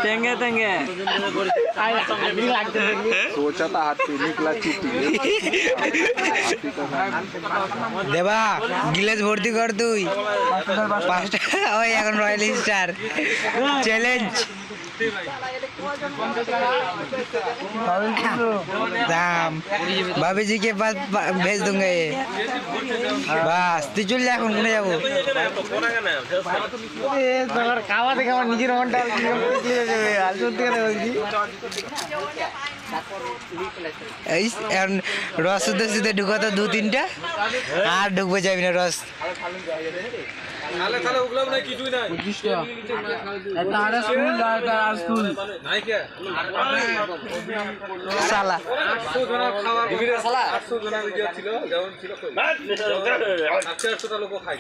तेंगे तेंगे सोचा था हाथ पे निकला चुटी দেবা গিলাস ভর্তি কর তুই পাঁচটা ওই এখন রয়্যাল স্টার চ্যালেঞ্জ দাম भाभी जी के पास भेज दूंगा ये बस তুই চলে এখন কোনে যাবো তোমার খাওয়া দেখে আমার নিজের মনটা যাবে আর সত্যি কথা বলছি এই এখন রস শুধু শুধু ঢুকো তো 2-3টা আর ঢুকবো যাবি না রস তাহলে ওগুলো না কিছুই নাই 25 টাকা এটা আর স্কুল আর স্কুল নাই কে সালা 800 জন খাওয়া ডিবিরে সালা 800 জন ছিল যেমন ছিল কই 800 টা লোক খায়